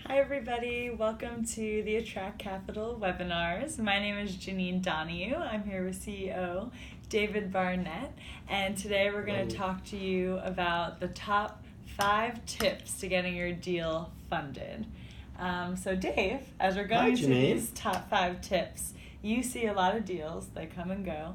Hi, everybody. Welcome to the Attract Capital webinars. My name is Janine Donahue. I'm here with CEO David Barnett, and today we're going to talk to you about the top 5 tips to getting your deal funded. So, Dave, as we're going through these top 5 tips, you see a lot of deals, they come and go.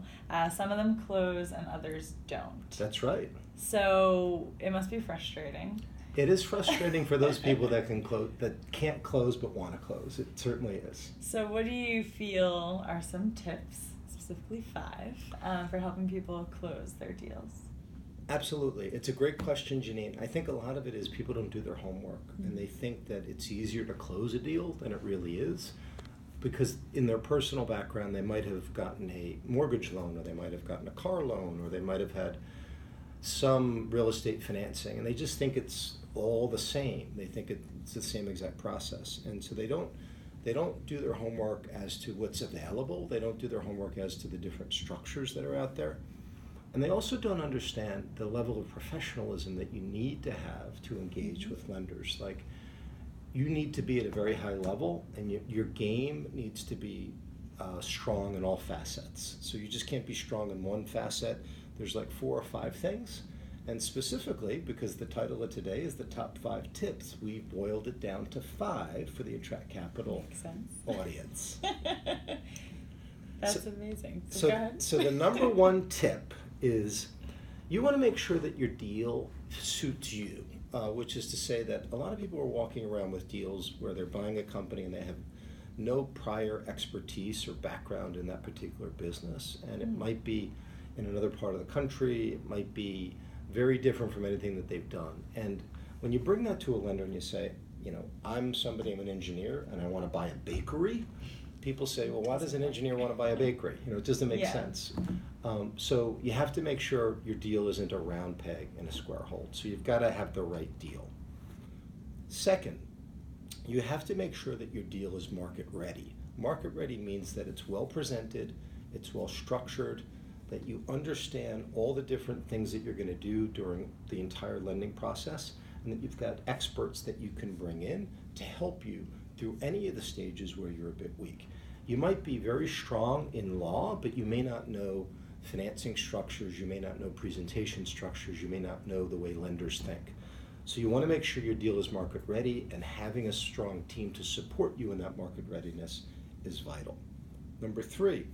Some of them close and others don't. That's right. So, it must be frustrating. It is frustrating for those people that can't close but want to close. It certainly is. So what do you feel are some tips, specifically 5, for helping people close their deals? Absolutely. It's a great question, Janine. I think a lot of it is people don't do their homework, and they think that it's easier to close a deal than it really is, because in their personal background they might have gotten a mortgage loan, or they might have gotten a car loan, or they might have had some real estate financing, and they just think it's all the same. They think it's the same exact process, and so they don't do their homework as to what's available. They don't do their homework as to the different structures that are out there, and they also don't understand the level of professionalism that you need to have to engage with lenders. Like, you need to be at a very high level, and your game needs to be strong in all facets. So you just can't be strong in one facet. There's like 4 or 5 things, and specifically, because the title of today is the top 5 tips, we boiled it down to 5 for the Attract Capital audience. That's amazing. So go ahead. So the number 1 tip is you want to make sure that your deal suits you, which is to say that a lot of people are walking around with deals where they're buying a company and they have no prior expertise or background in that particular business, and it might be in another part of the country. It might be very different from anything that they've done. And when you bring that to a lender and you say, I'm an engineer and I want to buy a bakery, people say, well, why does an engineer want to buy a bakery? It doesn't make sense. So you have to make sure your deal isn't a round peg in a square hole. So you've got to have the right deal. Second, you have to make sure that your deal is market ready. Market ready means that it's well presented, it's well structured, that you understand all the different things that you're going to do during the entire lending process, and that you've got experts that you can bring in to help you through any of the stages where you're a bit weak. You might be very strong in law, but you may not know financing structures, you may not know presentation structures, you may not know the way lenders think. So you want to make sure your deal is market ready, and having a strong team to support you in that market readiness is vital. Number 3,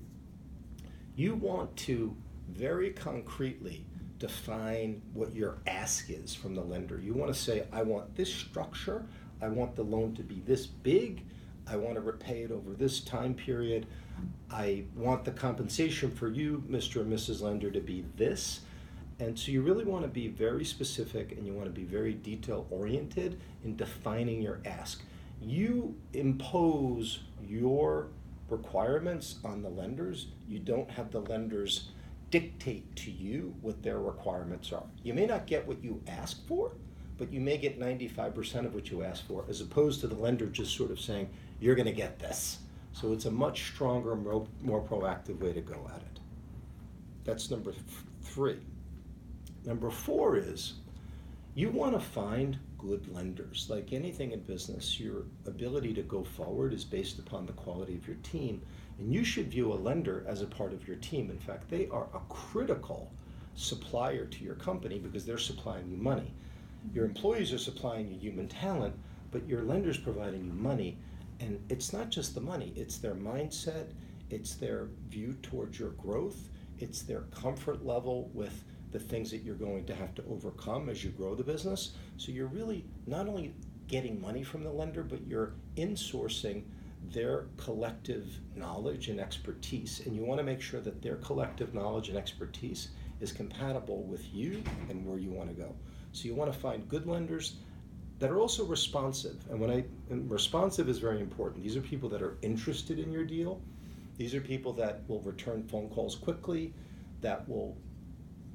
you want to very concretely define what your ask is from the lender. You want to say, I want this structure, I want the loan to be this big, I want to repay it over this time period, I want the compensation for you, Mr. and Mrs. Lender, to be this. And so you really want to be very specific, and you want to be very detail oriented in defining your ask. You impose your requirements on the lenders. You don't have the lenders dictate to you what their requirements are. You may not get what you ask for, but you may get 95% of what you ask for, as opposed to the lender just sort of saying, you're going to get this. So it's a much stronger, more proactive way to go at it. That's number 3. Number 4 is you want to find good lenders. Like anything in business, your ability to go forward is based upon the quality of your team, and you should view a lender as a part of your team. In fact, they are a critical supplier to your company because they're supplying you money. Your employees are supplying you human talent, but your lender's providing you money, and it's not just the money, it's their mindset, it's their view towards your growth, it's their comfort level with the things that you're going to have to overcome as you grow the business. So you're really not only getting money from the lender, but you're insourcing their collective knowledge and expertise. And you want to make sure that their collective knowledge and expertise is compatible with you and where you want to go. So you want to find good lenders that are also responsive. And responsive is very important. These are people that are interested in your deal. These are people that will return phone calls quickly, that will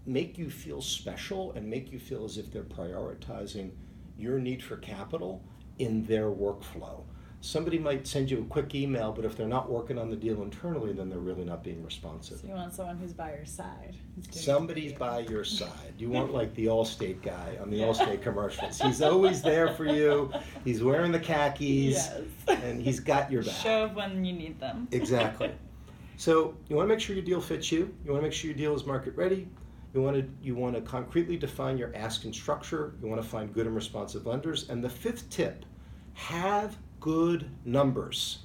make you feel special and make you feel as if they're prioritizing your need for capital in their workflow. Somebody might send you a quick email, but if they're not working on the deal internally, then they're really not being responsive. So you want someone who's by your side. Somebody's by your side. You want like the Allstate guy on the Allstate commercials. He's always there for you. He's wearing the khakis, and he's got your back. Show up when you need them. Exactly. So you want to make sure your deal fits you. You want to make sure your deal is market ready. You want to concretely define your ask and structure. You want to find good and responsive lenders. And the fifth tip, have good numbers.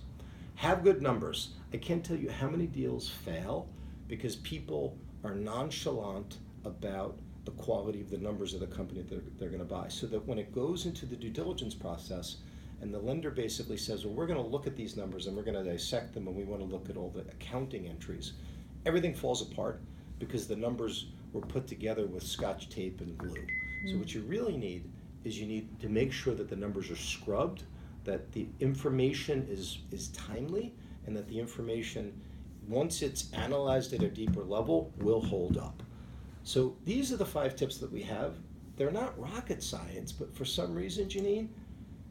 Have good numbers. I can't tell you how many deals fail because people are nonchalant about the quality of the numbers of the company that they're going to buy. So that when it goes into the due diligence process and the lender basically says, well, we're going to look at these numbers and we're going to dissect them and we want to look at all the accounting entries, everything falls apart because the numbers were put together with Scotch tape and glue. So what you really need is you need to make sure that the numbers are scrubbed, that the information is timely, and that the information, once it's analyzed at a deeper level, will hold up. So these are the 5 tips that we have. They're not rocket science, but for some reason, Janine,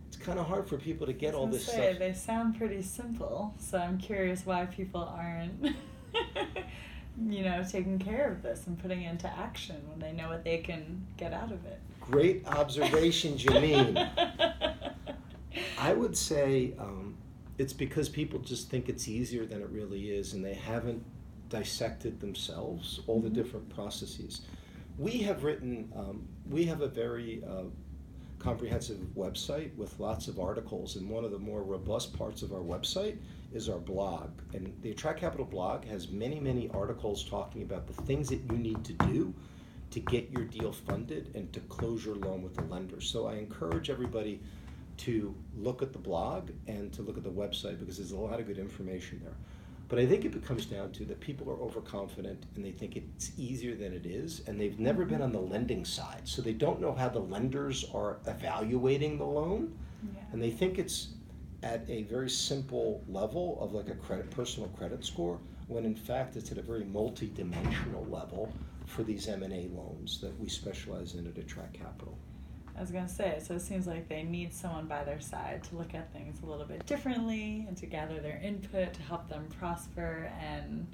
it's kind of hard for people to get all this stuff. They sound pretty simple, so I'm curious why people aren't taking care of this and putting it into action when they know what they can get out of it. Great observation, Janine. I would say it's because people just think it's easier than it really is, and they haven't dissected themselves all the different processes. We have a very comprehensive website with lots of articles, and one of the more robust parts of our website is our blog. And the Attract Capital blog has many, many articles talking about the things that you need to do to get your deal funded and to close your loan with the lender. So I encourage everybody to look at the blog and to look at the website because there's a lot of good information there. But I think it comes down to that people are overconfident and they think it's easier than it is, and they've never been on the lending side. So they don't know how the lenders are evaluating the loan, and they think it's at a very simple level of like a personal credit score, when in fact it's at a very multi-dimensional level for these M&A loans that we specialize in at Attract Capital. I was going to say, so it seems like they need someone by their side to look at things a little bit differently and to gather their input to help them prosper, and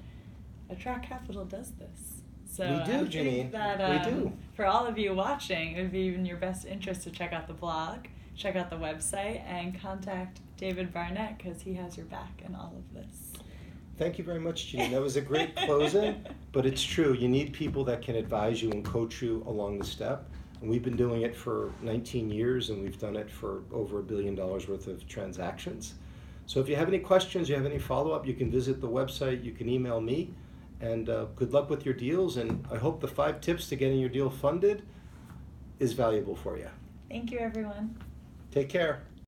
Attract Capital does this. So we do, I think that, we do. For all of you watching, it would be in your best interest to check out the blog, check out the website, and contact David Barnett because he has your back in all of this. Thank you very much, Janine. That was a great closing, but it's true. You need people that can advise you and coach you along the step. And we've been doing it for 19 years, and we've done it for over $1 billion worth of transactions. So if you have any questions, you have any follow-up, you can visit the website, you can email me, and good luck with your deals. And I hope the 5 tips to getting your deal funded is valuable for you. Thank you, everyone. Take care.